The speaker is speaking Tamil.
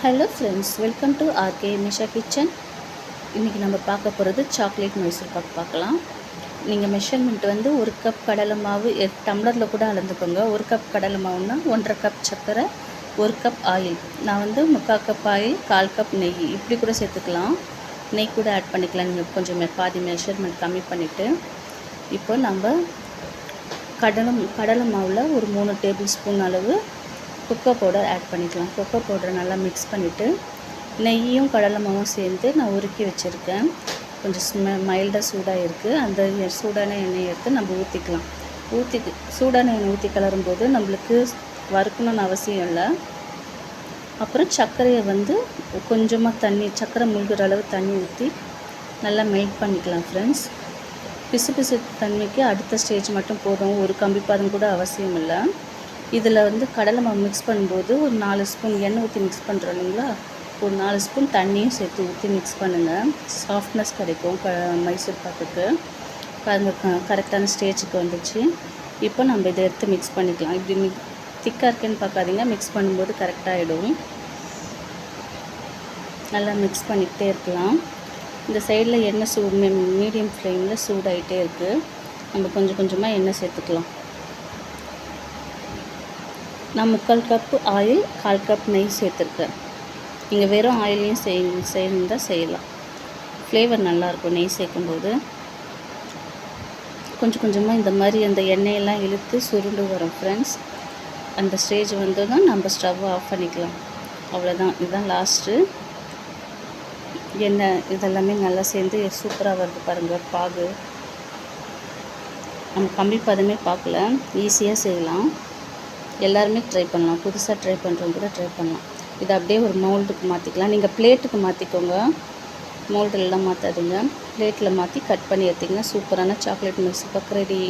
Hello friends, welcome to R K Nisha kitchen. இன்றைக்கி நம்ம பார்க்க போகிறது சாக்லேட் மைசூர் பாக் பார்க்கலாம். நீங்கள் மெஷர்மெண்ட் வந்து ஒரு கப் கடலை மாவு டம்ளரில் கூட அளந்துக்கோங்க. ஒரு கப் கடலை மாவுன்னா 1.5 கப் சர்க்கரை, 1 கப் ஆயில். நான் வந்து 3/4 கப் ஆயில், 1/4 கப் நெய் இப்படி கூட சேர்த்துக்கலாம். நெய் கூட ஆட் பண்ணிக்கலாம். நீங்கள் கொஞ்சம் பாதி மெஷர்மெண்ட் கம்மி பண்ணிவிட்டு இப்போ நம்ம கடலை மாவில் ஒரு 3 டேபிள் ஸ்பூன் அளவு கொக்கோ பவுடர் ஆட் பண்ணிக்கலாம். கொக்கோ பவுடரை நல்லா மிக்ஸ் பண்ணிவிட்டு நெய்யும் கடலை மாவும் சேர்ந்து நான் உருக்கி வச்சுருக்கேன். கொஞ்சம் மைல்டாக சூடாக இருக்குது. அந்த சூடான எண்ணெயை எடுத்து நம்ம ஊற்றிக்கலாம். சூடான எண்ணெய் ஊற்றி கிளறும்போது நம்மளுக்கு வறுக்கணும்னு அவசியம் இல்லை. அப்புறம் சர்க்கரையை வந்து கொஞ்சமாக சர்க்கரை முழுகிற அளவு தண்ணி ஊற்றி நல்லா மெல்ட் பண்ணிக்கலாம் ஃப்ரெண்ட்ஸ். பிசு தன்மைக்கு அடுத்த ஸ்டேஜ் மட்டும் போதும். ஒரு கம்பி பாதம் கூட அவசியம் இல்லை. இதில் வந்து கடலை மாவு மிக்ஸ் பண்ணும்போது ஒரு 4 ஸ்பூன் எண்ணெய் ஊற்றி மிக்ஸ் பண்ணுறோம் இல்லைங்களா, ஒரு 4 ஸ்பூன் தண்ணியும் சேர்த்து ஊற்றி மிக்ஸ் பண்ணுங்கள். சாஃப்ட்னஸ் கிடைக்கும் மைசூர் பாக்குக்கு. பாருங்கள், கரெக்டான ஸ்டேஜுக்கு வந்துச்சு. இப்போ நம்ம இதை எடுத்து மிக்ஸ் பண்ணிக்கலாம். இப்படி திக்காக இருக்குன்னு பார்க்காதீங்க, மிக்ஸ் பண்ணும்போது கரெக்டாகிடும். நல்லா மிக்ஸ் பண்ணிக்கிட்டே இருக்கலாம். இந்த சைடில் எண்ணெய் மீடியம் ஃப்ளேமில் சூடாகிட்டே இருக்குது. நம்ம கொஞ்சம் கொஞ்சமாக எண்ணெய் சேர்த்துக்கலாம். நான் 3/4 கப்பு ஆயில், 1/4 கப் நெய் சேர்த்துருக்கேன். நீங்கள் வெறும் ஆயிலையும் செய்யணுந்தால் செய்யலாம். ஃப்ளேவர் நல்லாயிருக்கும் நெய் சேர்க்கும்போது. கொஞ்சம் கொஞ்சமாக இந்த மாதிரி அந்த எண்ணெயெல்லாம் இழுத்து சுருண்டு வரும் ஃப்ரெண்ட்ஸ். அந்த ஸ்டேஜ் வந்து தான் நம்ம ஸ்டவ்வை ஆஃப் பண்ணிக்கலாம். அவ்வளோதான், இதுதான் லாஸ்ட்டு. எண்ணெய் இதெல்லாமே நல்லா சேர்ந்து சூப்பராக வருது பாருங்கள் பாகு. நம்ம கம்பி பதமே பார்க்கல, ஈஸியாக செய்யலாம். எல்லாருமே ட்ரை பண்ணலாம். புதுசாக ட்ரை பண்ணுறவங்க கூட ட்ரை பண்ணலாம். இதை அப்படியே ஒரு மோல்டுக்கு மாற்றிக்கலாம். நீங்கள் பிளேட்டுக்கு மாற்றிக்கோங்க, மோல்டெல்லாம் மாற்றாதீங்க. பிளேட்டில் மாற்றி கட் பண்ணி எடுத்திங்கன்னா சூப்பரான சாக்லேட் மைசூர் பாக் ரெடி.